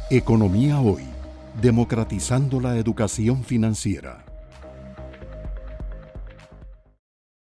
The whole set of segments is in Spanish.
Economía Hoy, democratizando la educación financiera.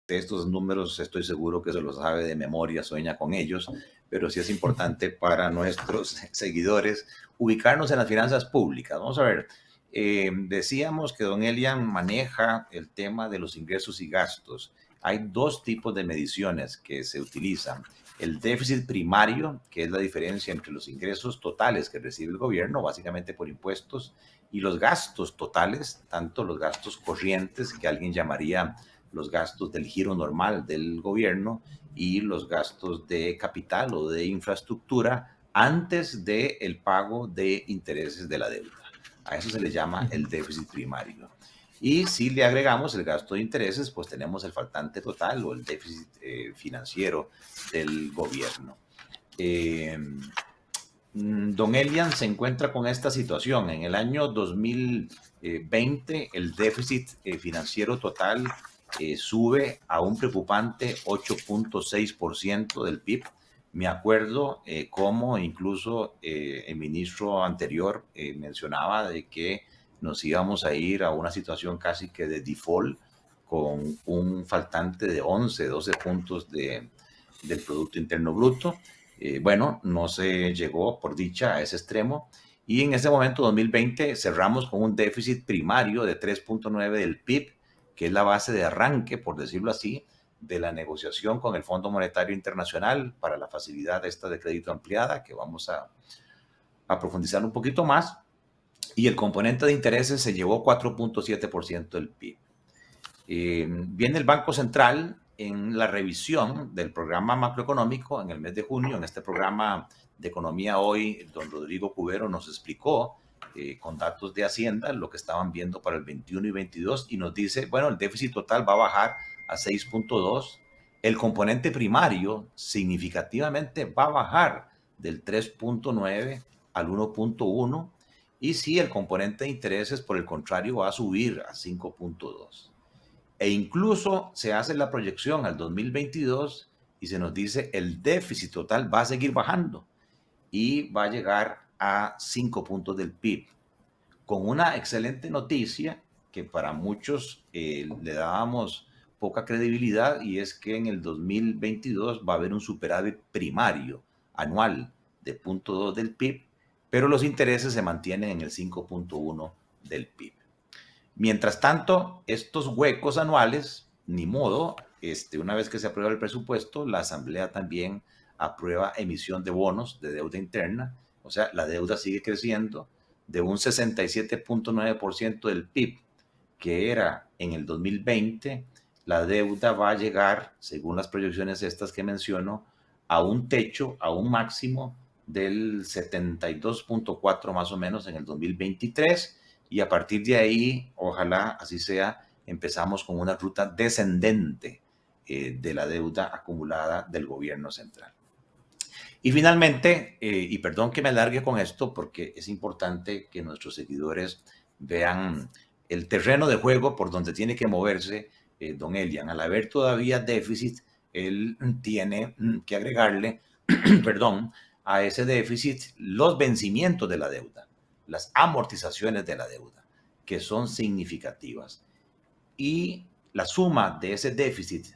De estos números estoy seguro que se los sabe de memoria, sueña con ellos, pero sí es importante para nuestros seguidores ubicarnos en las finanzas públicas. Vamos a ver, decíamos que don Elian maneja el tema de los ingresos y gastos. Hay dos tipos de mediciones que se utilizan. El déficit primario, que es la diferencia entre los ingresos totales que recibe el gobierno, básicamente por impuestos, y los gastos totales, tanto los gastos corrientes, que alguien llamaría los gastos del giro normal del gobierno, y los gastos de capital o de infraestructura antes del pago de intereses de la deuda. A eso se le llama el déficit primario. Y si le agregamos el gasto de intereses, pues tenemos el faltante total o el déficit financiero del gobierno. Don Elian se encuentra con esta situación. En el año 2020, el déficit financiero total sube a un preocupante 8.6% del PIB. Me acuerdo cómo incluso el ministro anterior mencionaba de que nos íbamos a ir a una situación casi que de default, con un faltante de 11, 12 puntos del Producto Interno Bruto. Bueno, no se llegó por dicha a ese extremo, y en ese momento, 2020, cerramos con un déficit primario de 3.9 del PIB, que es la base de arranque, por decirlo así, de la negociación con el Fondo Monetario Internacional para la facilidad esta de crédito ampliada, que vamos a profundizar un poquito más, y el componente de intereses se llevó 4.7% del PIB. Viene el Banco Central en la revisión del programa macroeconómico en el mes de junio. En este programa de Economía Hoy, don Rodrigo Cubero nos explicó con datos de Hacienda lo que estaban viendo para el 21 y 22, y nos dice, bueno, el déficit total va a bajar a 6.2, el componente primario significativamente va a bajar del 3.9 al 1.1, y si el componente de intereses, por el contrario, va a subir a 5.2. E incluso se hace la proyección al 2022 y se nos dice el déficit total va a seguir bajando y va a llegar a 5 puntos del PIB, con una excelente noticia que para muchos le dábamos poca credibilidad, y es que en el 2022 va a haber un superávit primario anual de 0.2 del PIB, pero los intereses se mantienen en el 5.1 del PIB. Mientras tanto, estos huecos anuales, ni modo, una vez que se aprueba el presupuesto, la Asamblea también aprueba emisión de bonos de deuda interna. O sea, la deuda sigue creciendo de un 67.9% del PIB, que era en el 2020. La deuda va a llegar, según las proyecciones estas que menciono, a un techo, a un máximo del 72.4 más o menos en el 2023, y a partir de ahí, ojalá así sea, empezamos con una ruta descendente de la deuda acumulada del gobierno central. Y finalmente, y perdón que me alargue con esto, porque es importante que nuestros seguidores vean el terreno de juego por donde tiene que moverse don Elian. Al haber todavía déficit, él tiene que agregarle, perdón, a ese déficit los vencimientos de la deuda, las amortizaciones de la deuda, que son significativas. Y la suma de ese déficit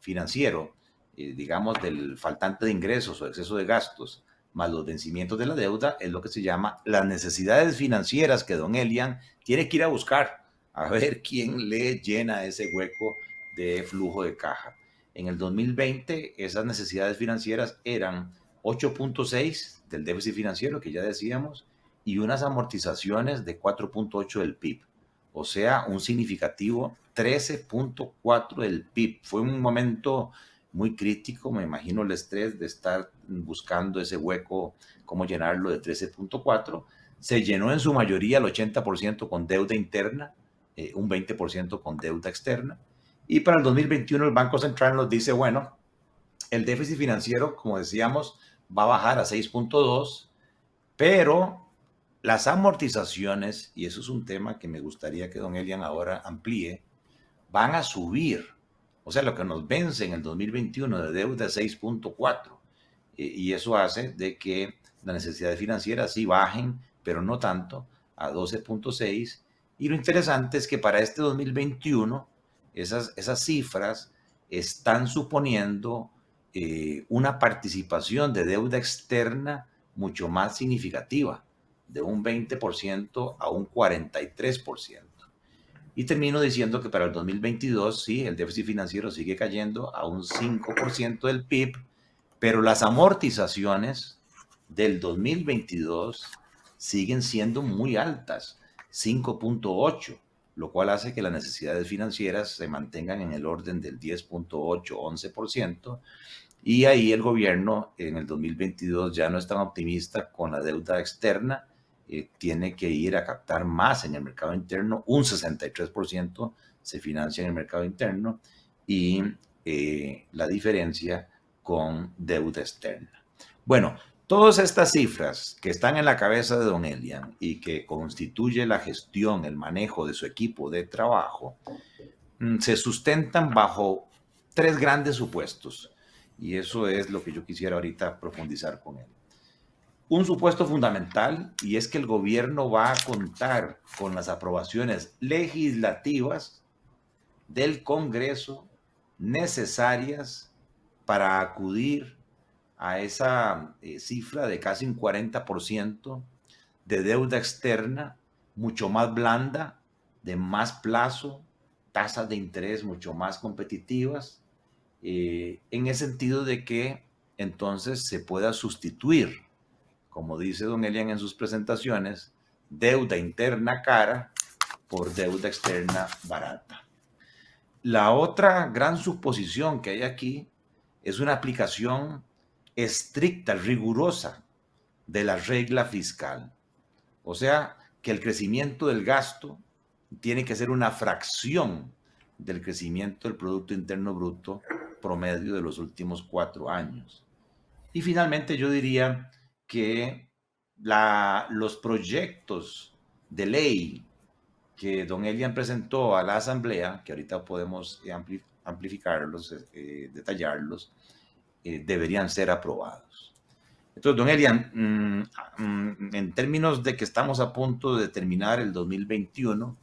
financiero, digamos, del faltante de ingresos o exceso de gastos, más los vencimientos de la deuda, es lo que se llama las necesidades financieras que don Elian tiene que ir a buscar, a ver quién le llena ese hueco de flujo de caja. En el 2020, esas necesidades financieras eran 8.6 del déficit financiero, que ya decíamos, y unas amortizaciones de 4.8 del PIB. O sea, un significativo 13.4 del PIB. Fue un momento muy crítico, me imagino el estrés de estar buscando ese hueco, cómo llenarlo, de 13.4. Se llenó en su mayoría el 80% con deuda interna, un 20% con deuda externa. Y para el 2021 el Banco Central nos dice, bueno, el déficit financiero, como decíamos, va a bajar a 6.2, pero las amortizaciones, y eso es un tema que me gustaría que don Elian ahora amplíe, van a subir. O sea, lo que nos vence en el 2021 de deuda es 6.4. Y eso hace de que las necesidades financieras sí bajen, pero no tanto, a 12.6. Y lo interesante es que para este 2021, esas cifras están suponiendo una participación de deuda externa mucho más significativa, de un 20% a un 43%. Y termino diciendo que para el 2022, sí, el déficit financiero sigue cayendo a un 5% del PIB, pero las amortizaciones del 2022 siguen siendo muy altas, 5.8, lo cual hace que las necesidades financieras se mantengan en el orden del 10.8, 11%, y ahí el gobierno en el 2022 ya no es tan optimista con la deuda externa, tiene que ir a captar más en el mercado interno, un 63% se financia en el mercado interno y la diferencia con deuda externa. Bueno, todas estas cifras que están en la cabeza de don Elian y que constituye la gestión, el manejo de su equipo de trabajo, se sustentan bajo tres grandes supuestos. Y eso es lo que yo quisiera ahorita profundizar con él. Un supuesto fundamental, y es que el gobierno va a contar con las aprobaciones legislativas del Congreso necesarias para acudir a esa cifra de casi un 40% de deuda externa, mucho más blanda, de más plazo, tasas de interés mucho más competitivas, en el sentido de que entonces se pueda sustituir, como dice don Elian en sus presentaciones, deuda interna cara por deuda externa barata. La otra gran suposición que hay aquí es una aplicación estricta, rigurosa de la regla fiscal. O sea, que el crecimiento del gasto tiene que ser una fracción del crecimiento del Producto Interno Bruto promedio de los últimos 4 años. Y finalmente yo diría que los proyectos de ley que don Elian presentó a la Asamblea, que ahorita podemos amplificarlos, detallarlos, deberían ser aprobados. Entonces, don Elian, en términos de que estamos a punto de terminar el 2021,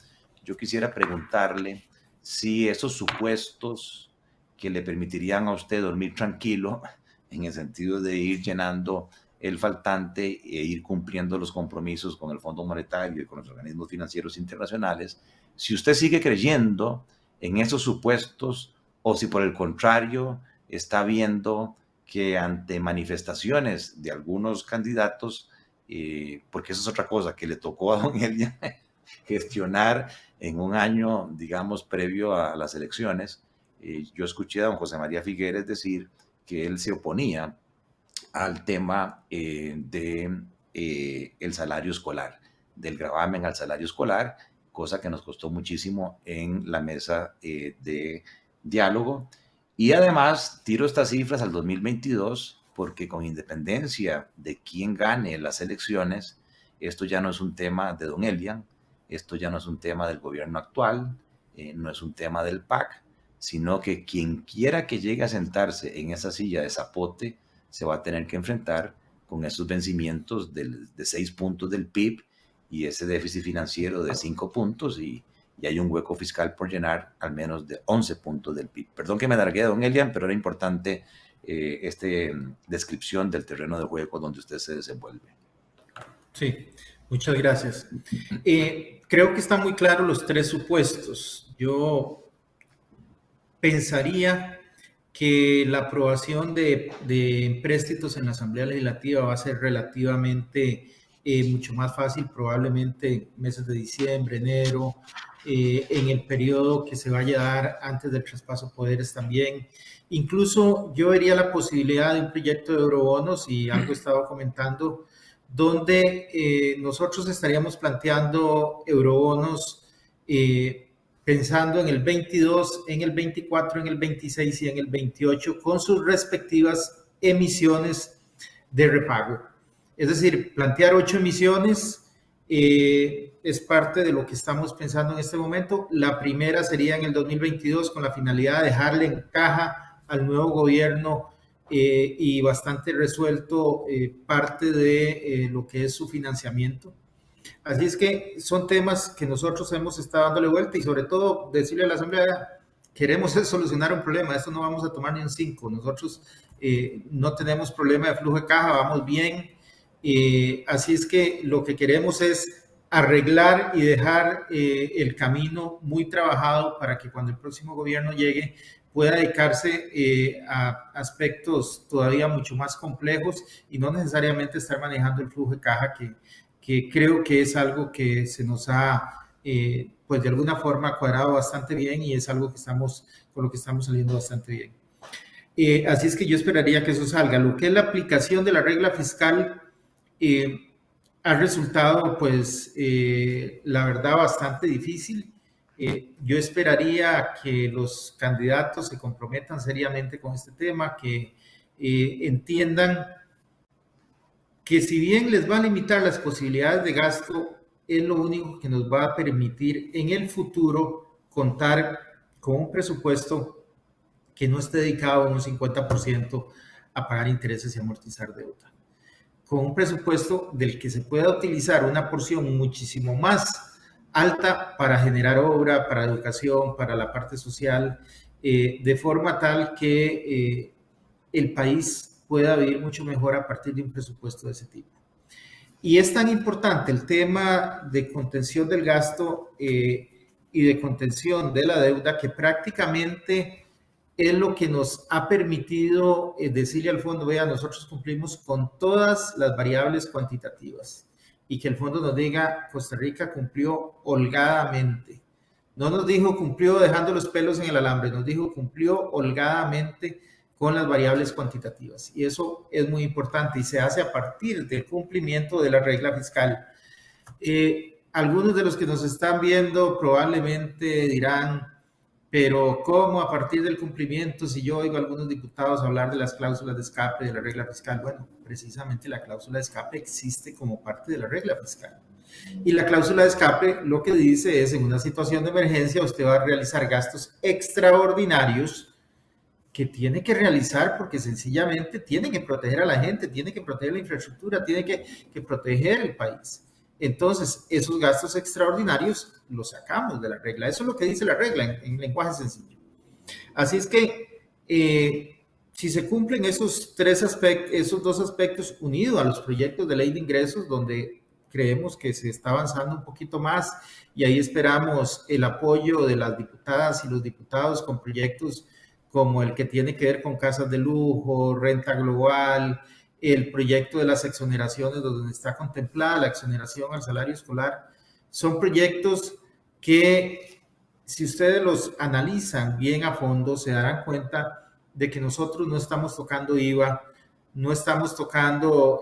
yo quisiera preguntarle si esos supuestos que le permitirían a usted dormir tranquilo, en el sentido de ir llenando el faltante e ir cumpliendo los compromisos con el Fondo Monetario y con los organismos financieros internacionales, si usted sigue creyendo en esos supuestos o si por el contrario está viendo que ante manifestaciones de algunos candidatos, porque eso es otra cosa que le tocó a don Elian gestionar en un año, digamos, previo a las elecciones, yo escuché a don José María Figueres decir que él se oponía al tema del salario escolar, del gravamen al salario escolar, cosa que nos costó muchísimo en la mesa de diálogo. Y además tiro estas cifras al 2022 porque con independencia de quién gane las elecciones, esto ya no es un tema de don Elian, esto ya no es un tema del gobierno actual, no es un tema del PAC, sino que quien quiera que llegue a sentarse en esa silla de zapote se va a tener que enfrentar con esos vencimientos de 6 puntos del PIB y ese déficit financiero de 5 puntos y hay un hueco fiscal por llenar al menos de 11 puntos del PIB. Perdón que me alargué, don Elian, pero era importante esta descripción del terreno de juego donde usted se desenvuelve. Sí, muchas gracias. Creo que están muy claros los tres supuestos. Yo pensaría que la aprobación de empréstitos en la Asamblea Legislativa va a ser relativamente mucho más fácil, probablemente meses de diciembre, enero, en el periodo que se vaya a dar antes del traspaso de poderes también. Incluso yo vería la posibilidad de un proyecto de eurobonos, y algo he estado comentando, donde nosotros estaríamos planteando eurobonos pensando en el 22, en el 24, en el 26 y en el 28, con sus respectivas emisiones de repago. Es decir, plantear 8 emisiones es parte de lo que estamos pensando en este momento. La primera sería en el 2022 con la finalidad de dejarle en caja al nuevo gobierno y bastante resuelto parte de lo que es su financiamiento. Así es que son temas que nosotros hemos estado dándole vuelta y sobre todo decirle a la Asamblea, queremos solucionar un problema, esto no vamos a tomar ni un 5, nosotros no tenemos problema de flujo de caja, vamos bien, así es que lo que queremos es arreglar y dejar el camino muy trabajado para que cuando el próximo gobierno llegue pueda dedicarse a aspectos todavía mucho más complejos y no necesariamente estar manejando el flujo de caja que creo que es algo que se nos ha, pues de alguna forma cuadrado bastante bien y es algo que con lo que estamos saliendo bastante bien. Así es que yo esperaría que eso salga. Lo que es la aplicación de la regla fiscal ha resultado, pues, la verdad, bastante difícil. Yo esperaría que los candidatos se comprometan seriamente con este tema, que entiendan que si bien les va a limitar las posibilidades de gasto, es lo único que nos va a permitir en el futuro contar con un presupuesto que no esté dedicado en un 50% a pagar intereses y amortizar deuda. Con un presupuesto del que se pueda utilizar una porción muchísimo más alta para generar obra, para educación, para la parte social, de forma tal que el país pueda vivir mucho mejor a partir de un presupuesto de ese tipo. Y es tan importante el tema de contención del gasto y de contención de la deuda que prácticamente es lo que nos ha permitido decirle al fondo, vea, nosotros cumplimos con todas las variables cuantitativas y que el fondo nos diga, Costa Rica cumplió holgadamente. No nos dijo cumplió dejando los pelos en el alambre, nos dijo cumplió holgadamente con las variables cuantitativas. Y eso es muy importante y se hace a partir del cumplimiento de la regla fiscal. Algunos de los que nos están viendo probablemente dirán, pero ¿cómo a partir del cumplimiento si yo oigo a algunos diputados hablar de las cláusulas de escape de la regla fiscal? Bueno, precisamente la cláusula de escape existe como parte de la regla fiscal. Y la cláusula de escape lo que dice es, en una situación de emergencia, usted va a realizar gastos extraordinarios que tiene que realizar porque sencillamente tiene que proteger a la gente, tiene que proteger la infraestructura, tiene que proteger el país. Entonces, esos gastos extraordinarios los sacamos de la regla. Eso es lo que dice la regla en lenguaje sencillo. Así es que si se cumplen esos dos aspectos unidos a los proyectos de ley de ingresos, donde creemos que se está avanzando un poquito más y ahí esperamos el apoyo de las diputadas y los diputados con proyectos como el que tiene que ver con casas de lujo, renta global, el proyecto de las exoneraciones donde está contemplada la exoneración al salario escolar. Son proyectos que, si ustedes los analizan bien a fondo, se darán cuenta de que nosotros no estamos tocando IVA, no estamos tocando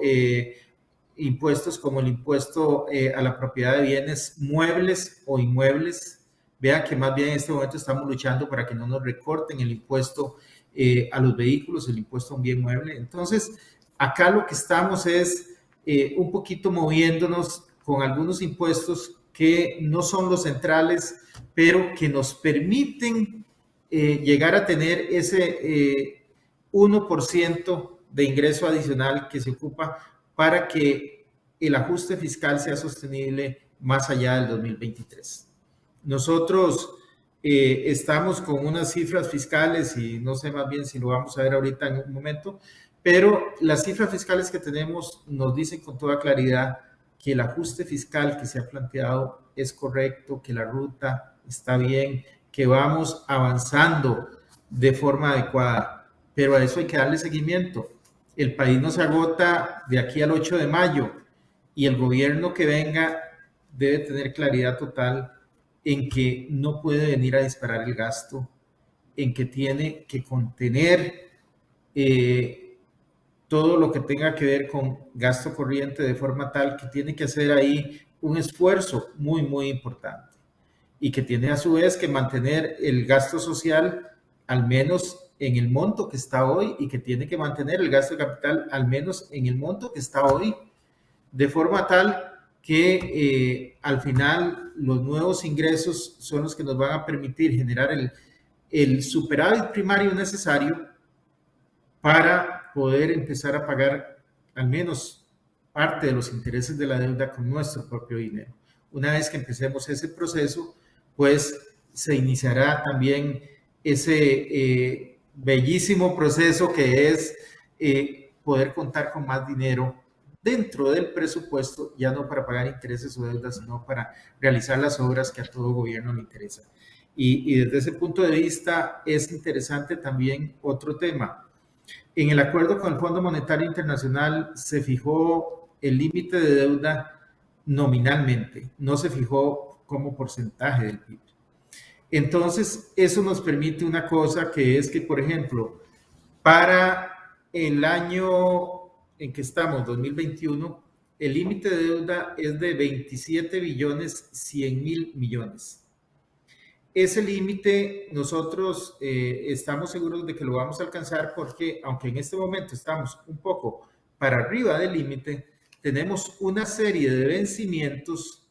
impuestos como el impuesto a la propiedad de bienes muebles o inmuebles. Vean que más bien en este momento estamos luchando para que no nos recorten el impuesto a los vehículos, el impuesto a un bien mueble. Entonces, acá lo que estamos es un poquito moviéndonos con algunos impuestos que no son los centrales, pero que nos permiten llegar a tener ese 1% de ingreso adicional que se ocupa para que el ajuste fiscal sea sostenible más allá del 2023. Nosotros estamos con unas cifras fiscales y no sé más bien si lo vamos a ver ahorita en un momento, pero las cifras fiscales que tenemos nos dicen con toda claridad que el ajuste fiscal que se ha planteado es correcto, que la ruta está bien, que vamos avanzando de forma adecuada, pero a eso hay que darle seguimiento. El país no se agota de aquí al 8 de mayo y el gobierno que venga debe tener claridad total en que no puede venir a disparar el gasto, en que tiene que contener todo lo que tenga que ver con gasto corriente de forma tal que tiene que hacer ahí un esfuerzo muy, muy importante y que tiene a su vez que mantener el gasto social al menos en el monto que está hoy y que tiene que mantener el gasto de capital al menos en el monto que está hoy, de forma tal que al final los nuevos ingresos son los que nos van a permitir generar el superávit primario necesario para poder empezar a pagar al menos parte de los intereses de la deuda con nuestro propio dinero. Una vez que empecemos ese proceso, pues se iniciará también ese bellísimo proceso que es poder contar con más dinero dentro del presupuesto, ya no para pagar intereses o deudas, sino para realizar las obras que a todo gobierno le interesa. Y desde ese punto de vista es interesante también otro tema. En el acuerdo con el Fondo Monetario Internacional se fijó el límite de deuda nominalmente, no se fijó como porcentaje del PIB. Entonces, eso nos permite una cosa que es que, por ejemplo, para el año en que estamos, 2021, el límite de deuda es de 27 billones 100 mil millones. Ese límite nosotros estamos seguros de que lo vamos a alcanzar porque, aunque en este momento estamos un poco para arriba del límite, tenemos una serie de vencimientos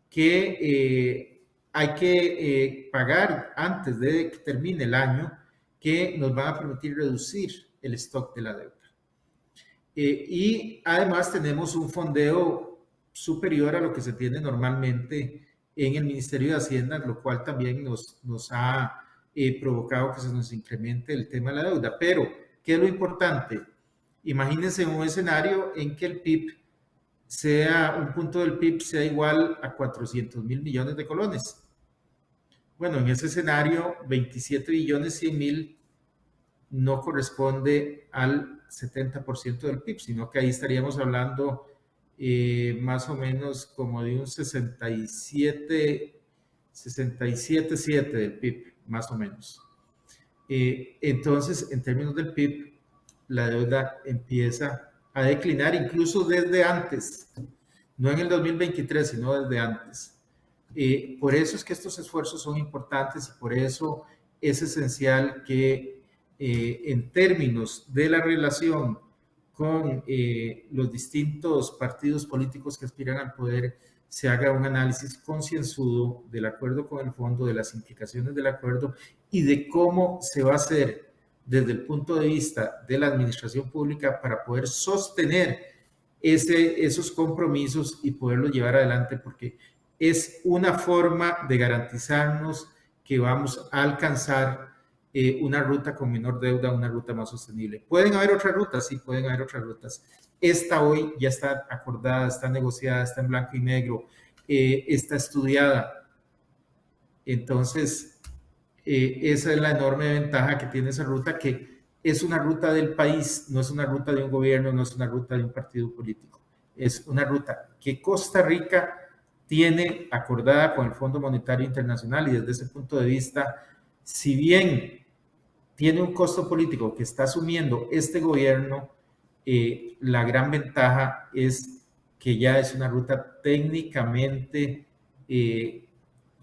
que hay que pagar antes de que termine el año, que nos van a permitir reducir el stock de la deuda. Y además tenemos un fondeo superior a lo que se tiene normalmente en el Ministerio de Hacienda, lo cual también nos ha provocado que se nos incremente el tema de la deuda. Pero, ¿qué es lo importante? Imagínense un escenario en que el PIB un punto del PIB sea igual a 400 mil millones de colones. Bueno, en ese escenario, 27 billones 100 mil no corresponde al 70% del PIB, sino que ahí estaríamos hablando más o menos como de un 67,7 del PIB, más o menos. Entonces, en términos del PIB, la deuda empieza a declinar incluso desde antes, no en el 2023, sino desde antes. Por eso es que estos esfuerzos son importantes y por eso es esencial que en términos de la relación con los distintos partidos políticos que aspiran al poder, se haga un análisis concienzudo del acuerdo con el fondo, de las implicaciones del acuerdo y de cómo se va a hacer desde el punto de vista de la administración pública para poder sostener esos compromisos y poderlos llevar adelante, porque es una forma de garantizarnos que vamos a alcanzar una ruta con menor deuda, una ruta más sostenible. ¿Pueden haber otras rutas? Sí, pueden haber otras rutas. Esta hoy ya está acordada, está negociada, está en blanco y negro, está estudiada. Entonces, esa es la enorme ventaja que tiene esa ruta, que es una ruta del país, no es una ruta de un gobierno, no es una ruta de un partido político. Es una ruta que Costa Rica tiene acordada con el Fondo Monetario Internacional, y desde ese punto de vista, si bien tiene un costo político que está asumiendo este gobierno, la gran ventaja es que ya es una ruta técnicamente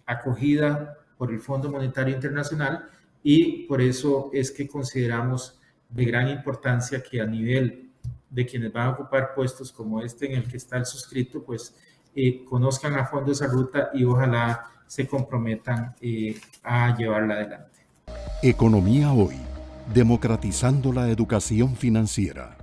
acogida por el Fondo Monetario Internacional, y por eso es que consideramos de gran importancia que a nivel de quienes van a ocupar puestos como este en el que está el suscrito, pues conozcan a fondo esa ruta y ojalá se comprometan a llevarla adelante. Economía Hoy, democratizando la educación financiera.